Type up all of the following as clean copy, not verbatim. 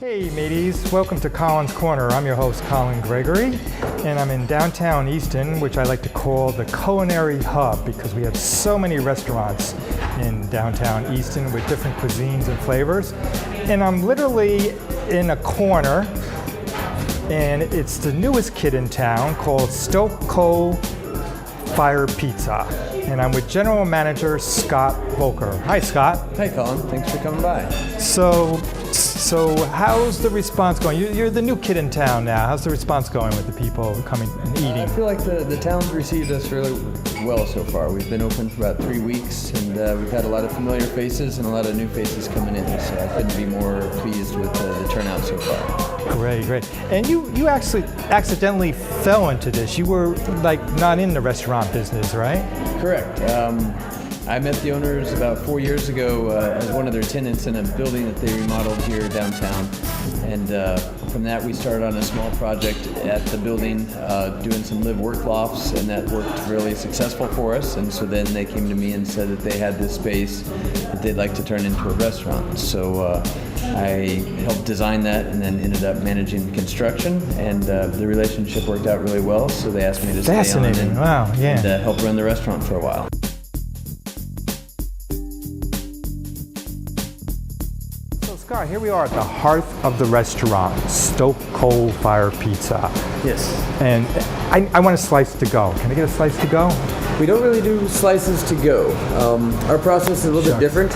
Hey mateys, welcome to Colin's Corner. I'm your host Colin Gregory, and I'm in downtown Easton, which I like to call the culinary hub because we have so many restaurants in downtown Easton with different cuisines and flavors. And I'm literally in a corner, and it's the newest kid in town called Stoke Fire Pizza. And I'm with General Manager Scott Volker. Hi Scott. Hey Colin, thanks for coming by. So how's the response going? You're the new kid in town now. How's the response going with the people coming and eating? I feel like the town's received us really well so far. We've been open for about 3 weeks, and we've had a lot of familiar faces and a lot of new faces coming in, so I couldn't be more pleased with the turnout so far. Great. And you actually accidentally fell into this. You were like not in the restaurant business, right? Correct. I met the owners about 4 years ago as one of their tenants in a building that they remodeled here downtown. And from that, we started on a small project at the building doing some live-work lofts, and that worked really successful for us. And so then they came to me and said that they had this space that they'd like to turn into a restaurant. So I helped design that and then ended up managing construction, and the relationship worked out really well. So they asked me to stay on and help run the restaurant for a while. Scott, here we are at the heart of the restaurant, Stoke Fire Pizza. Yes. And I want a slice to go. Can I get a slice to go? We don't really do slices to go. Our process is a little bit different.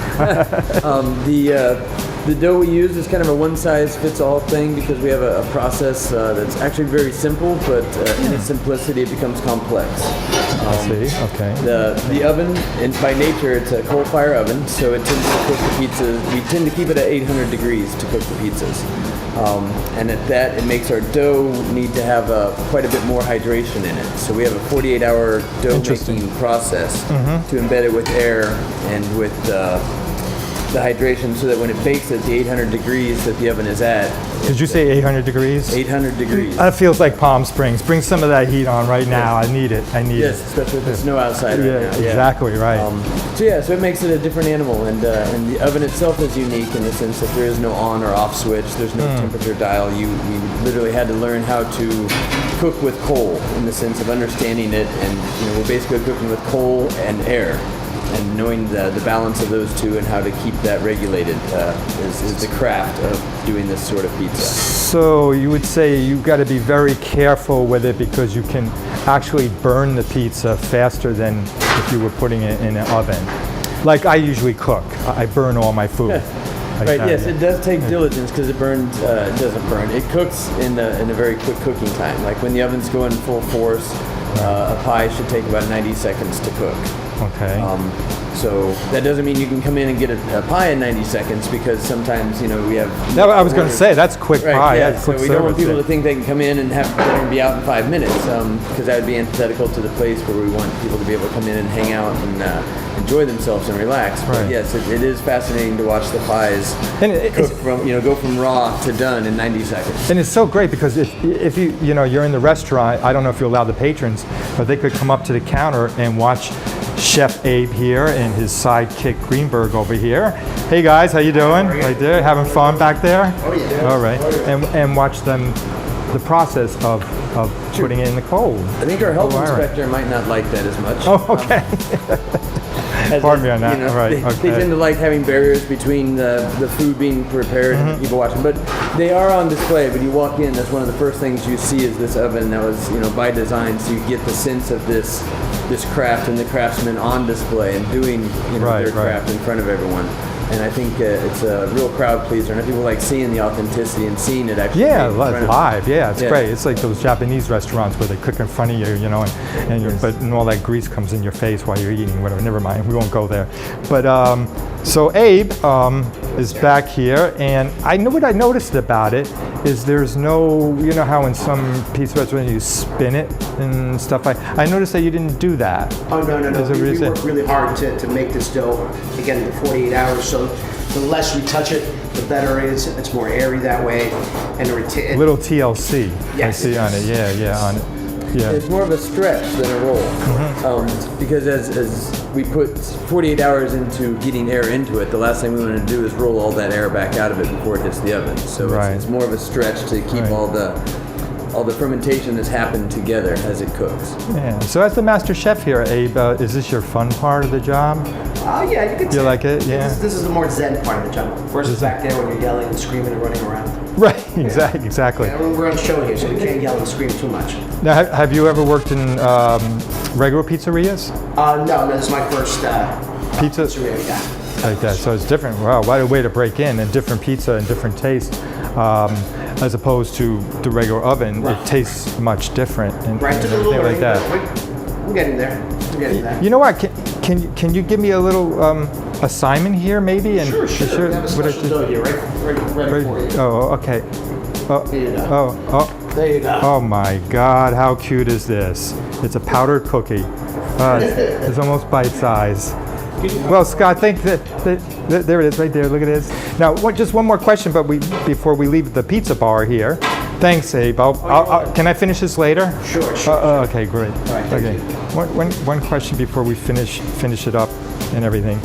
The dough we use is kind of a one-size-fits-all thing because we have a process that's actually very simple, but in its simplicity it becomes complex. I see, okay. The oven, and by nature it's a coal fire oven, so it tends to cook the pizzas. We tend to keep it at 800 degrees to cook the pizzas. And at that, it makes our dough need to have quite a bit more hydration in it. So we have a 48-hour dough making process to embed it with air and with the hydration, so that when it bakes at the 800 degrees that the oven is at. Did you say 800 degrees? 800 degrees. That feels like Palm Springs. Bring some of that heat on right now. I need it. Yes, especially with the snow outside right now. Yeah, exactly right. So it makes it a different animal, and the oven itself is unique in the sense that there is no on or off switch. There's no temperature dial. You literally had to learn how to cook with coal in the sense of understanding it, and we're basically cooking with coal and air. And knowing the balance of those two and how to keep that regulated is the craft of doing this sort of pizza. So you would say you've got to be very careful with it because you can actually burn the pizza faster than if you were putting it in an oven. Like I usually cook. I burn all my food. Right, yes, it does take diligence because it doesn't burn. It cooks in a very quick cooking time. Like when the oven's going full force, a pie should take about 90 seconds to cook. Okay. So that doesn't mean you can come in and get a pie in 90 seconds because sometimes, we have... I was going to say, that's quick pie. Yeah, that's so quick we don't want people to think they can come in and have dinner and be out in 5 minutes because that would be antithetical to the place where we want people to be able to come in and hang out and enjoy themselves and relax. Right. But yes, it is fascinating to watch the pies cook from, go from raw to done in 90 seconds. And it's so great because if you're in the restaurant, I don't know if you allow the patrons, but they could come up to the counter and watch Chef Abe here and his sidekick Greenberg over here. Hey guys, how you doing? Right there, having fun back there? Oh yeah. All right, and watch them, the process of putting it in the cold. I think our health inspector might not like that as much. Oh, okay. Pardon me on that. They tend to like having barriers between the food being prepared and people watching. But they are on display. When you walk in, that's one of the first things you see is this oven that was, by design, so you get the sense of this craft and the craftsmen on display and doing their craft in front of everyone. And I think it's a real crowd pleaser, and people like seeing the authenticity and seeing it actually. Yeah, live. Yeah, it's great. It's like those Japanese restaurants where they cook in front of you, and all that grease comes in your face while you're eating. Whatever. Never mind. We won't go there. But so Abe is back here, and what I noticed about it is there's no, how in some pizza restaurants you spin it and stuff like. I noticed that you didn't do that. Oh no. We work really hard to make this dough again in 48 hours. So the less we touch it, the better it is. It's more airy that way, and little TLC. Yes, I see on it. Yeah, on it. Yeah. It's more of a stretch than a roll. Because as we put 48 hours into heating air into it, the last thing we want to do is roll all that air back out of it before it hits the oven. So it's more of a stretch to keep all the fermentation that's happened together as it cooks. Yeah. So as the master chef here, Abe, is this your fun part of the job? Yeah, you could say. You like it? Yeah. This is the more zen part of the job. Versus back there when you're yelling and screaming and running around. Right. Exactly. Yeah, we're on show here, so we can't yell and scream too much. Now, have you ever worked in regular pizzerias? No, this is my first Pizza? pizzeria. Yeah. Like that. So it's different. Wow, what a way to break in, and different pizza and different taste. As opposed to the regular oven, it tastes much different and Right, took a little everything like learning, that. but we're getting there. We're getting there. You know what? Can you give me a little assignment here, maybe? And Sure. We have a special dough here, right for you. Oh, okay. There you go. There you go. Oh my God! How cute is this? It's a powdered cookie. It's almost bite size. Well, Scott, think that there it is, right there. Look at this. Now, just one more question, but before we leave the pizza bar here. Thanks, Abe. Can I finish this later? Sure. Okay, great. All right, thank you. One question before we finish it up and everything.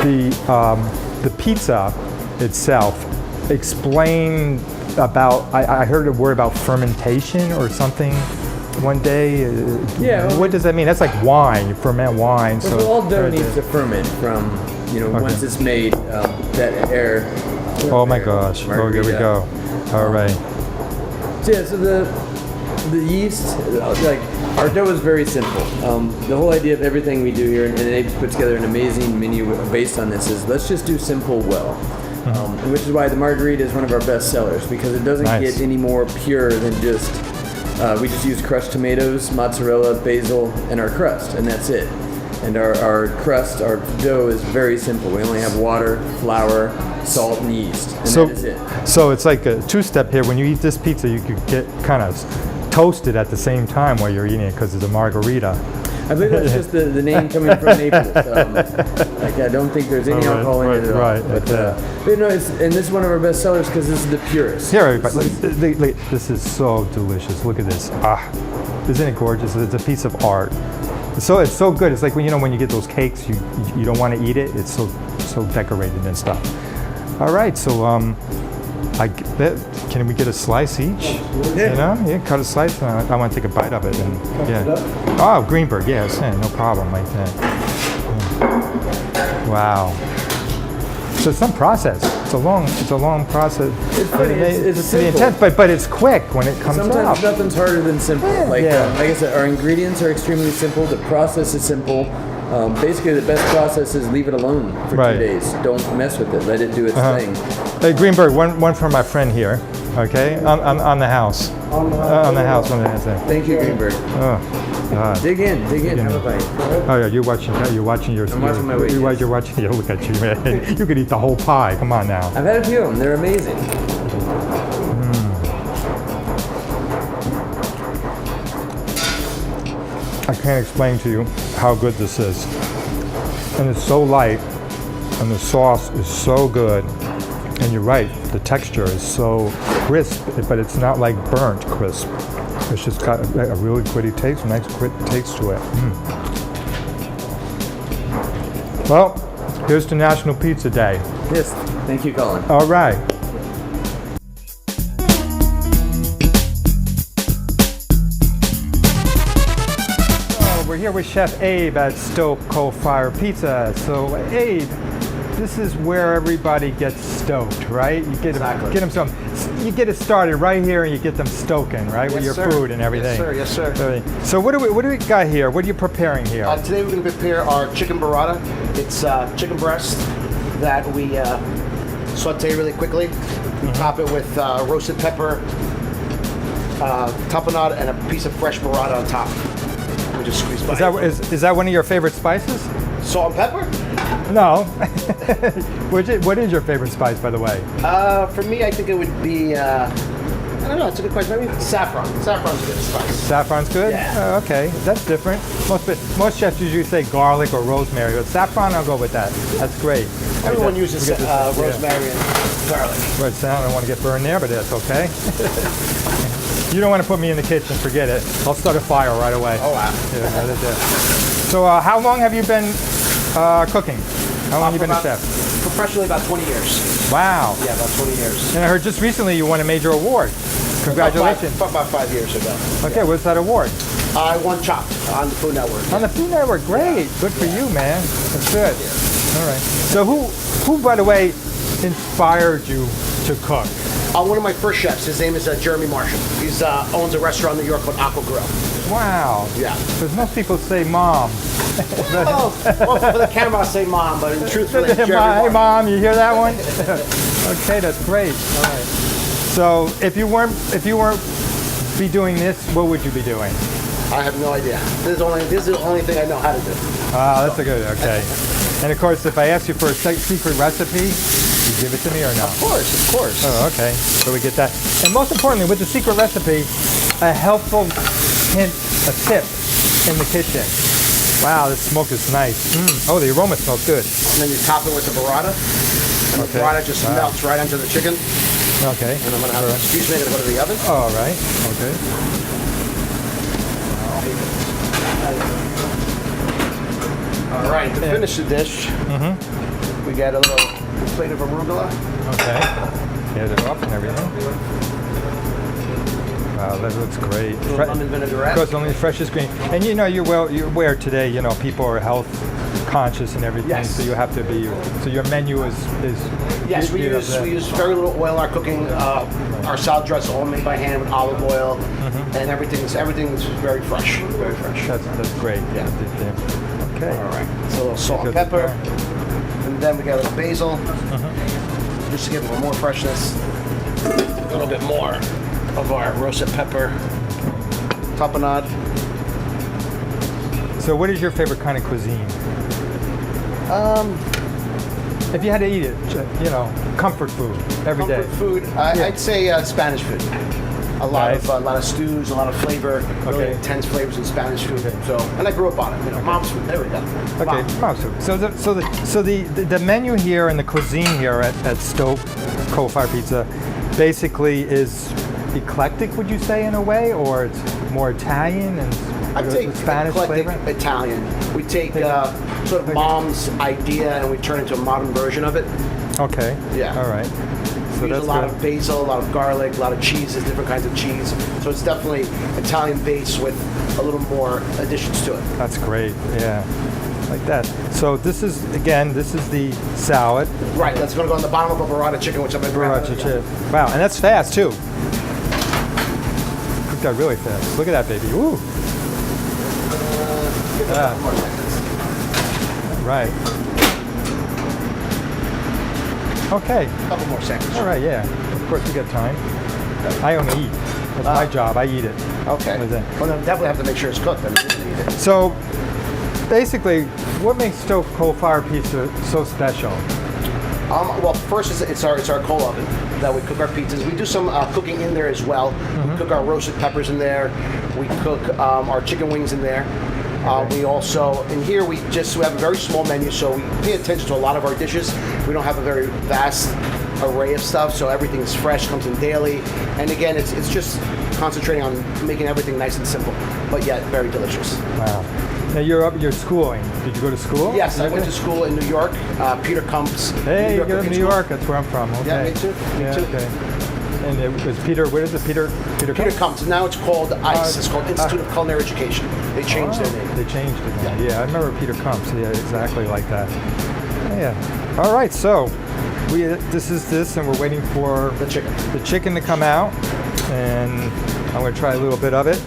The pizza itself. Explain about. I heard a word about fermentation or something. One day, what does that mean? That's like wine. You ferment wine. Well, all dough needs to ferment from, once it's made, that air. Oh my gosh! Oh, here we go. All right. So yeah, so the yeast, like our dough is very simple. The whole idea of everything we do here, and Abe's put together an amazing menu based on this, is let's just do simple well. Which is why the margarita is one of our best sellers, because it doesn't get any more pure than just. We just use crushed tomatoes, mozzarella, basil, and our crust, and that's it. And our crust, our dough is very simple. We only have water, flour, salt, and yeast, and that is it. So it's like a two-step here. When you eat this pizza, you could get kind of toasted at the same time while you're eating it because it's a margarita. I believe that's just the name coming from Naples. I don't think there's any alcohol in it at all. Right. But and this is one of our best sellers because this is the purest. Here, everybody, this is so delicious. Look at this. Isn't it gorgeous? It's a piece of art. So it's so good. It's like when you get those cakes, you don't want to eat it. It's so decorated and stuff. All right, so can we get a slice each? Yeah. Cut a slice. I want to take a bite of it. And oh, Greenberg, yes, no problem like that. Wow. So it's some process. It's a long process. It's funny. It's simple. Intense, but it's quick when it comes out. Sometimes nothing's harder than simple. Like I said, our ingredients are extremely simple. The process is simple. Basically, the best process is leave it alone for 2 days. Don't mess with it. Let it do its thing. Hey, Greenberg, one for my friend here. Okay, on the house. On the house. Thank you, Greenberg. Oh, God. Dig in. Have a bite. Oh yeah, you're watching your. I'm watching my weight. You're watching. Yeah, look at you, man. You could eat the whole pie. Come on now. I've had a few of them. They're amazing. I can't explain to you how good this is. And it's so light, and the sauce is so good. And you're right, the texture is so crisp, but it's not like burnt crisp. It's just got a really gritty taste, nice grit taste to it. Well, here's to National Pizza Day. Yes, thank you, Colin. All right. We're here with Chef Abe at Stoke Coal Fire Pizza. So Abe, this is where everybody gets stoked, right? You get them you get it started right here, and you get them stoking, right, with your food and everything. Yes, sir. So what do we got here? What are you preparing here? Today we're going to prepare our chicken burrata. It's chicken breast that we saute really quickly. We top it with roasted pepper, tapenade, and a piece of fresh burrata on top. We just squeeze by. Is that one of your favorite spices? Salt and pepper? No. What is your favorite spice, by the way? For me, I think it would be, I don't know, it's a good question. Maybe saffron. Saffron's a good spice. Saffron's good? Yeah. Okay, that's different. Most chefs usually say garlic or rosemary, but saffron, I'll go with that. That's great. Everyone uses rosemary and garlic. Right, so I don't want to get burned there, but that's okay. You don't want to put me in the kitchen, forget it. I'll start a fire right away. Oh, wow. Yeah, that is it. So how long have you been cooking? How long have you been a chef? Professionally, about 20 years. Wow. Yeah, about 20 years. And I heard just recently you won a major award. Congratulations. About 5 years ago. Okay, what's that award? I won Chopped on the Food Network. On the Food Network, great. Good for you, man. That's good. All right. So who, by the way, inspired you to cook? One of my first chefs, his name is Jeremy Marshall. He owns a restaurant in New York called Aqua Grill. Wow. Yeah. Because most people say mom. Well, for the camera, I say mom, but in truth, it's Jeremy Marshall. Hey, mom, you hear that one? Okay, that's great. All right. So if you weren't be doing this, what would you be doing? I have no idea. This is the only thing I know how to do. That's a good. Okay. And of course, if I ask you for a secret recipe, you give it to me or no? Of course. Oh, okay. So we get that. And most importantly, with the secret recipe, a helpful hint, a tip in the kitchen. Wow, this smoke is nice. Oh, the aroma smells good. And then you top it with the burrata. And the burrata just melts right onto the chicken. Okay. And I'm going to have a excuse me, I'm going to go to the oven. All right. Okay. All right, to finish the dish, we get a little plate of arugula. Okay. Get it off and everything. Wow, that looks great. A little lemon vinaigrette. Of course, only the freshest green. And you know, you're aware today, you know, people are health conscious and everything. Yes. So you have to be. So your menu is. Yes, we use very little oil in our cooking. Our salad dress is all made by hand with olive oil, and everything's very fresh. Very fresh. That's great. Yeah. Okay. All right. So a little salt and pepper, and then we got a little basil, just to give it a little more freshness. A little bit more of our roasted pepper, tapenade. So, what is your favorite kind of cuisine? If you had to eat it, you know, comfort food every day. Comfort food. I'd say Spanish food. A lot of stews, a lot of flavor, really intense flavors in Spanish food. Okay. So, and I grew up on it. You know, mom's food. There we go. Okay, mom's food. So the menu here and the cuisine here at Stoke Coal-Fired Pizza basically is eclectic, would you say, in a way, or it's more Italian and I'd say Spanish eclectic flavor? Italian. We take sort of mom's idea and we turn it into a modern version of it. Okay. Yeah. All right. So We use that's a lot good. of basil, a lot of garlic, a lot of cheeses, different kinds of cheese. So it's definitely Italian base with a little more additions to it. That's great. Yeah. Like that. So this is the salad. Right, that's going to go on the bottom of a burrata chicken, which I'm going to grab. Sriracha chip. Wow, and that's fast too. Cooked that really fast. Look at that baby. Ooh. Give it a couple more seconds. Right. Okay. A couple more seconds. All right. Yeah. Of course we got time. I only eat. That's my job. I eat it. Okay. What is that? Well, then definitely have to make sure it's cooked. I mean, you didn't eat it. So, basically, what makes Stoke Coal-Fired Pizza so special? Well, first it's our coal oven that we cook our pizzas. We do some cooking in there as well. We cook our roasted peppers in there. We cook our chicken wings in there. We also, in here, we have a very small menu, so we pay attention to a lot of our dishes. We don't have a very vast array of stuff, so everything's fresh, comes in daily. And again, it's just concentrating on making everything nice and simple, but yet very delicious. Wow. Now you're schooling. Did you go to school? Yes, I went to school in New York. Peter Kump's. Hey, you go to Cooking New School. York. That's where I'm from. Okay. Yeah, me too. Me too. Okay. And it was Peter. What is it? Peter Peter Kump's. Now it's called ICE. It's called Institute of Culinary Education. They changed their name. They changed it. Now. Yeah, I remember Peter Kump's. Yeah, exactly like that. Yeah. All right. So this is this, and we're waiting for The chicken to come out, and I'm going to try a little bit of it.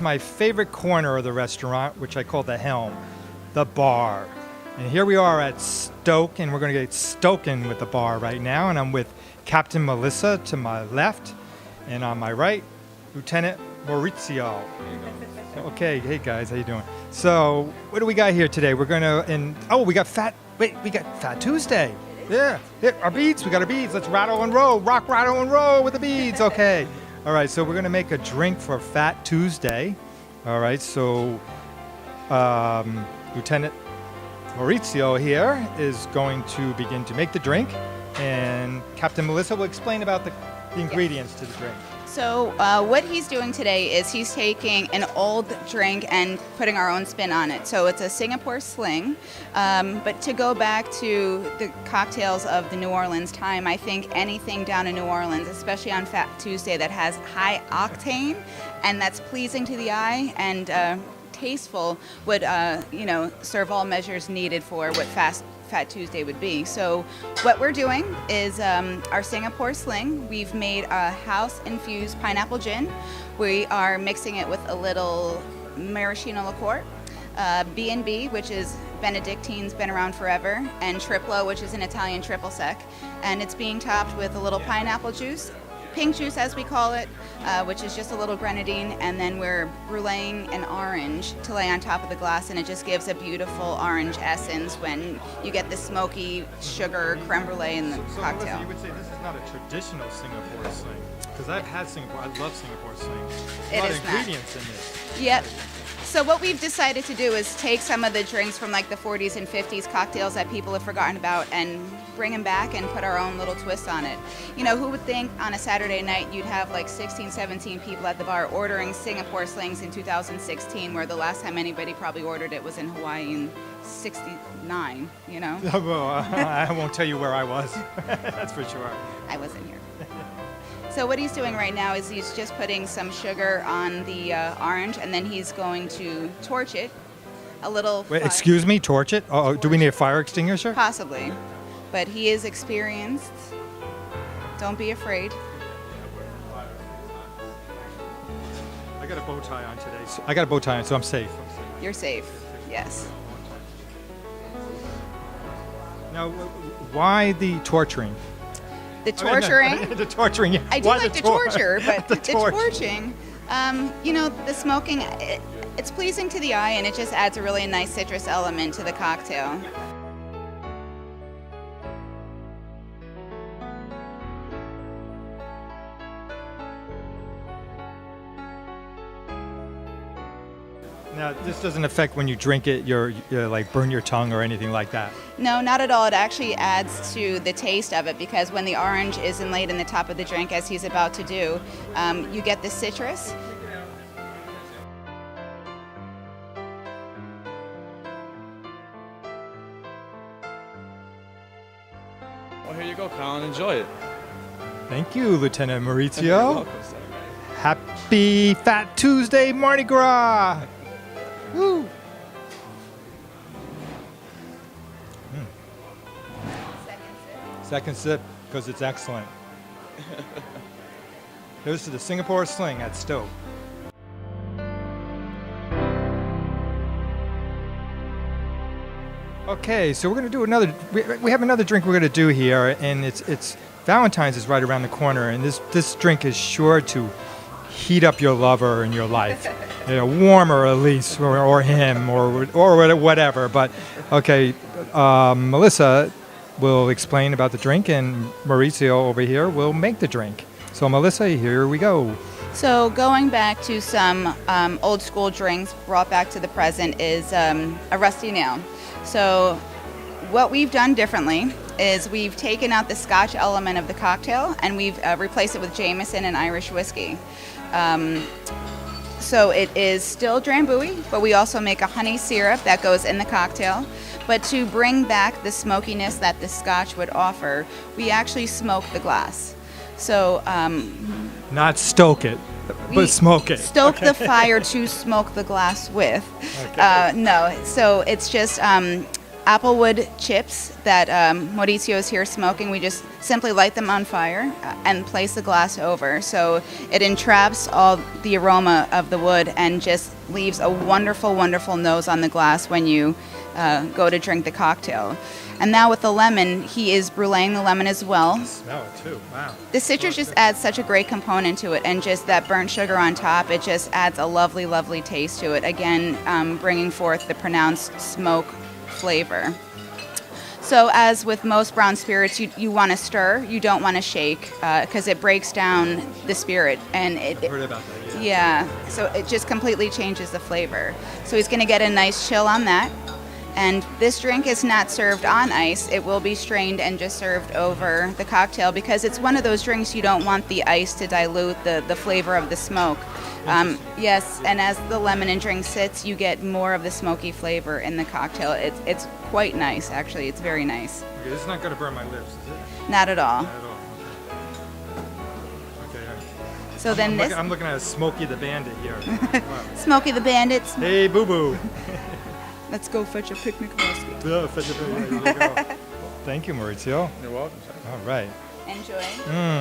My favorite corner of the restaurant, which I call the helm, the bar. And here we are at Stoke, and we're going to get stoking with the bar right now. And I'm with Captain Melissa to my left, and on my right, Lieutenant Maurizio. Okay, hey guys, how you doing? So, what do we got here today? We're going to, we got Fat Tuesday. Yeah, here, our beads. We got our beads. Let's rattle and roll. Rock, rattle, and roll with the beads. Okay. All right, so we're going to make a drink for Fat Tuesday. All right, so Lieutenant Maurizio here is going to begin to make the drink, and Captain Melissa will explain about the ingredients to the drink. So what he's doing today is he's taking an old drink and putting our own spin on it. So it's a Singapore Sling. But to go back to the cocktails of the New Orleans time, I think anything down in New Orleans, especially on Fat Tuesday, that has high octane and that's pleasing to the eye and tasteful would serve all measures needed for what Fat Tuesday would be. So what we're doing is our Singapore Sling. We've made a house-infused pineapple gin. We are mixing it with a little maraschino liqueur, B&B, which is Benedictine's, been around forever, and Triplo, which is an Italian triple sec. And it's being topped with a little pineapple juice, pink juice as we call it, which is just a little grenadine, and then we're bruleeing an orange to lay on top of the glass, and it just gives a beautiful orange essence when you get the smoky sugar creme brulee in the cocktail. Melissa, you would say this is not a traditional Singapore Sling, because I've had Singapore. I love Singapore Sling. A lot of ingredients in this. Yep. So what we've decided to do is take some of the drinks from like the 40s and 50s cocktails that people have forgotten about and bring them back and put our own little twist on it. You know, who would think on a Saturday night you'd have like 16, 17 people at the bar ordering Singapore Slings in 2016, where the last time anybody probably ordered it was in Hawaii in 69, you know? Well, I won't tell you where I was. That's for sure. I wasn't here. So what he's doing right now is he's just putting some sugar on the orange, and then he's going to torch it a little. Wait, excuse me, torch it? Oh, do we need a fire extinguisher? Possibly, but he is experienced. Don't be afraid. I got a bow tie on today. So I'm safe. You're safe, yes. Now, why the torturing? The torturing? The torturing. I do like the torture, but the torch. torching, the smoking, it's pleasing to the eye, and it just adds a really nice citrus element to the cocktail. Now, this doesn't affect when you drink it, you're like burn your tongue or anything like that. No, not at all. It actually adds to the taste of it, because when the orange is inlaid in the top of the drink, as he's about to do, you get the citrus. Well, here you go, Colin. Enjoy it. Thank you, Lieutenant You're Maurizio. welcome, sir. Happy Fat Tuesday, Mardi Gras! Woo! Second sip, because it's excellent. Here's to the Singapore Sling at Stoke. Okay, so we're going to do another. We have another drink we're going to do here, and it's Valentine's is right around the corner, and this drink is sure to heat up your lover in your life, warmer at least, or him, or whatever. But okay, Melissa will explain about the drink, and Maurizio over here will make the drink. So Melissa, here we go. So going back to some old school drinks brought back to the present is a rusty nail. So what we've done differently is we've taken out the Scotch element of the cocktail, and we've replaced it with Jameson and Irish whiskey. So it is still Drambuie, but we also make a honey syrup that goes in the cocktail. But to bring back the smokiness that the Scotch would offer, we actually smoke the glass. So Not stoke it, but smoke it. Stoke the fire to smoke the glass with. Okay. No, so it's just applewood chips that Maurizio is here smoking. We just simply light them on fire and place the glass over. So it entraps all the aroma of the wood and just leaves a wonderful, wonderful nose on the glass when you go to drink the cocktail. And now with the lemon, he is bruleeing the lemon as well. Smell it too. Wow. The citrus just adds such a great component to it, and just that burnt sugar on top, it just adds a lovely, lovely taste to it. Again, bringing forth the pronounced smoke flavor. So as with most brown spirits, you want to stir. You don't want to shake because it breaks down the spirit. And I've heard about that, yeah, so it just completely changes the flavor. So he's going to get a nice chill on that. And this drink is not served on ice. It will be strained and just served over the cocktail because it's one of those drinks you don't want the ice to dilute the flavor of the smoke. Yes, and as the lemon and drink sits, you get more of the smoky flavor in the cocktail. It's quite nice, actually. It's very nice. Okay, this is not going to burn my lips, is it? Not at all. Not at all. Okay. So then this... I'm looking at a Smokey the Bandit here. Wow. Smokey the Bandits. Hey, boo-boo. Let's go fetch a picnic basket. Yeah, fetch a picnic. There you go. Thank you, Maurizio. You're welcome, sir. All right. Enjoy.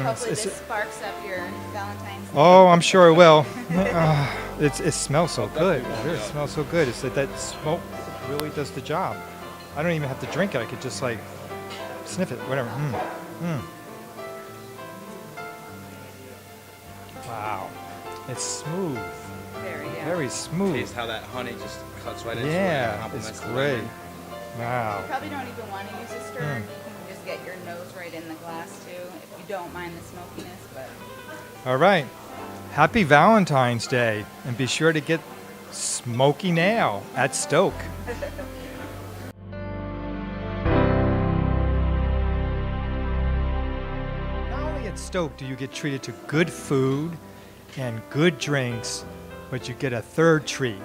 Hopefully this sparks up your Valentine's Day. Oh, I'm sure it will. It smells so good. It really smells so good. It's that smoke really does the job. I don't even have to drink it. I could just like sniff it, whatever. Wow. It's smooth. Very smooth. Taste how that honey just cuts right into it. Yeah, and complements it's the great. lemon. Wow. You probably don't even want to use a stir. You can just get your nose right in the glass too, if you don't mind the smokiness. But All right. Happy Valentine's Day. And be sure to get smoky now at Stoke. Not only at Stoke do you get treated to good food and good drinks, but you get a third treat.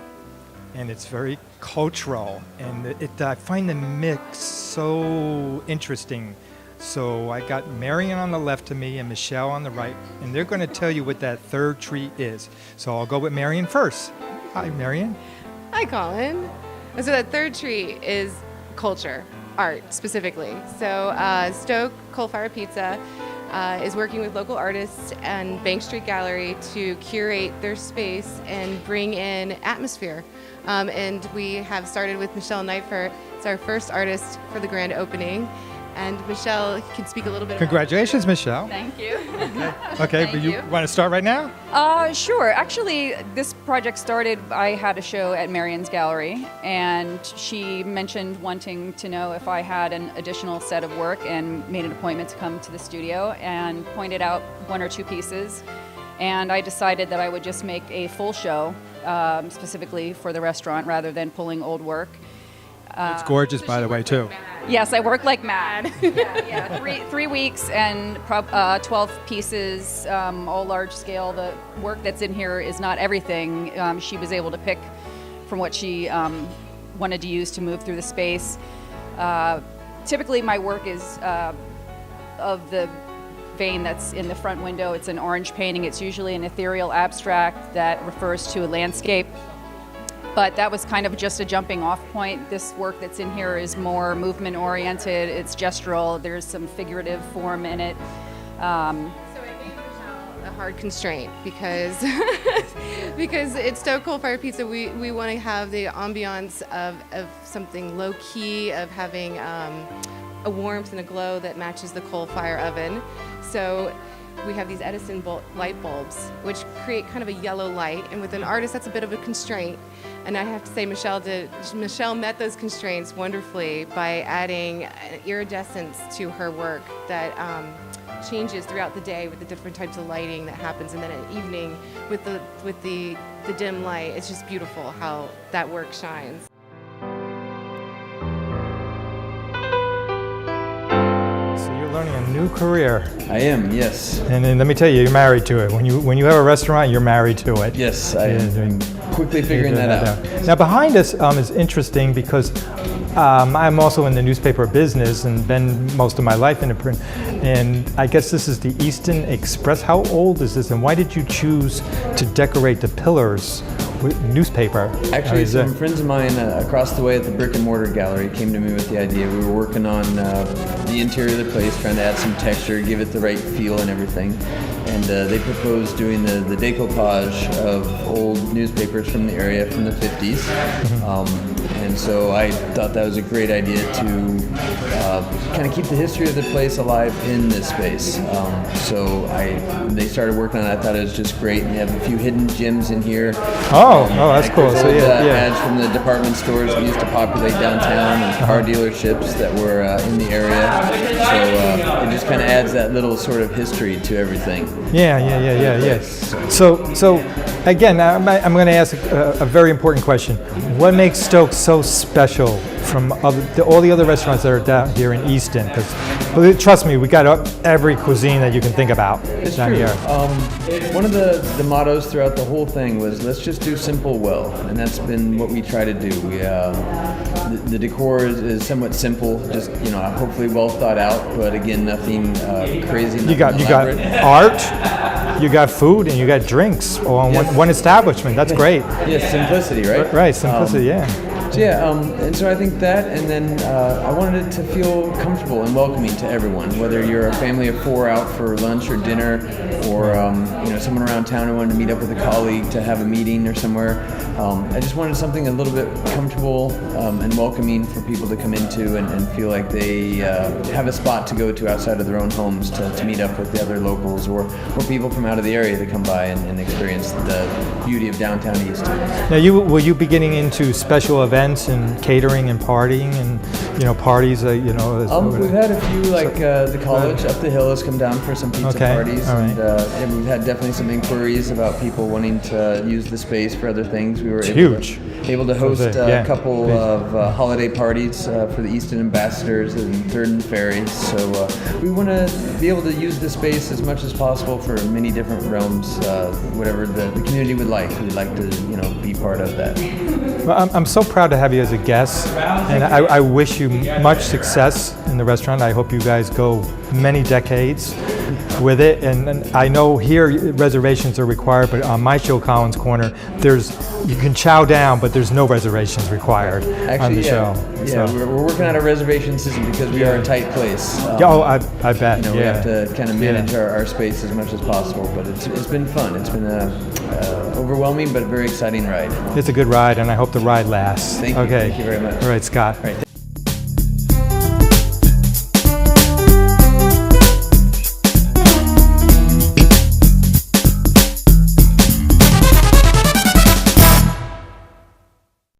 And it's very cultural. And I find the mix so interesting. So I got Marion on the left of me and Michelle on the right, and they're going to tell you what that third treat is. So I'll go with Marion first. Hi, Marion. Hi, Colin. So that third treat is culture, art specifically. So Stoke Coal Fire Pizza is working with local artists and Bank Street Gallery to curate their space and bring in atmosphere. And we have started with Michelle Nightfort. It's our first artist for the grand opening. And Michelle can speak a little bit Congratulations, Michelle. thank you. Okay, but you want to start right now? Sure. Actually, this project started, I had a show at Marion's Gallery, and she mentioned wanting to know if I had an additional set of work and made an appointment to come to the studio and pointed out one or two pieces. And I decided that I would just make a full show specifically for the restaurant rather than pulling old work. It's gorgeous, by the way, too. Yes, I work like mad. Yeah. 3 weeks and 12 pieces, all large scale. The work that's in here is not everything. She was able to pick from what she wanted to use to move through the space. Typically, my work is of the vein that's in the front window. It's an orange painting. It's usually an ethereal abstract that refers to a landscape. But that was kind of just a jumping off point. This work that's in here is more movement oriented. It's gestural. There's some figurative form in it. So I gave Michelle a hard constraint because because it's Stoke Coal Fire Pizza. We want to have the ambiance of something low key, of having a warmth and a glow that matches the coal fire oven. So we have these Edison light bulbs, which create kind of a yellow light. And with an artist, that's a bit of a constraint. And I have to say, Michelle met those constraints wonderfully by adding an iridescence to her work that changes throughout the day with the different types of lighting that happens. And then at evening with the dim light, it's just beautiful how that work shines. Learning a new career. I am, yes. And then let me tell you, you're married to it. When you have a restaurant, you're married to it. Yes, I am quickly figuring that out. Now behind us is interesting because I'm also in the newspaper business and been most of my life in the print. And I guess this is the Easton Express. How old is this and why did you choose to decorate the pillars with newspaper? Actually, some friends of mine across the way at the Brick and Mortar Gallery came to me with the idea. We were working on the interior of the place, trying to add some texture, give it the right feel and everything. And they proposed doing the decoupage of old newspapers from the area from the 50s. And so I thought that was a great idea to kind of keep the history of the place alive in this space. They started working on it. I thought it was just great. And they have a few hidden gems in here. Oh, that's cool. There's So old, yeah. ads from the department stores that used to populate downtown and car dealerships that were in the area. So it just kind of adds that little sort of history to everything. Yeah. So again, I'm going to ask a very important question. What makes Stoke so special from all the other restaurants that are down here in Easton? Because trust me, we got every cuisine that you can think about down true. here. One of the mottos throughout the whole thing was let's just do simple well, and that's been what we try to do. The decor is somewhat simple, just hopefully well thought out, but again, nothing crazy. You got art, you got food, and you got drinks all in one establishment. That's great. Yes, simplicity, right? Right, simplicity. And so I think that, and then I wanted it to feel comfortable and welcoming to everyone, whether you're a family of 4 out for lunch or dinner, or someone around town who wanted to meet up with a colleague to have a meeting or somewhere. I just wanted something a little bit comfortable and welcoming for people to come into and feel like they have a spot to go to outside of their own homes to meet up with the other locals or people from out of the area to come by and experience the beauty of downtown Easton. Now, will you be getting into special events and catering and partying and parties? We've had a few, like the college up the hill has come down for some pizza parties, all right. and we've had definitely some inquiries about people wanting to use the space for other things. We were able to host a couple of holiday parties for the Easton ambassadors and 3rd and Ferry. So we want to be able to use the space as much as possible for many different realms, whatever the community would like. We'd like to be part of that. Well, I'm so proud to have you as a guest, and I wish you much success in the restaurant. I hope you guys go many decades with it, and I know here reservations are required, but on my show, Colin's Corner, you can chow down, but there's no reservations required on the show. Yeah, we're working on a reservation system because we are a tight place. I bet. We have to kind of manage our space as much as possible, but it's been fun. It's been overwhelming, but a very exciting ride. It's a good ride, and I hope the ride lasts. Thank you. Okay. Thank you very much. All right, Scott. All right.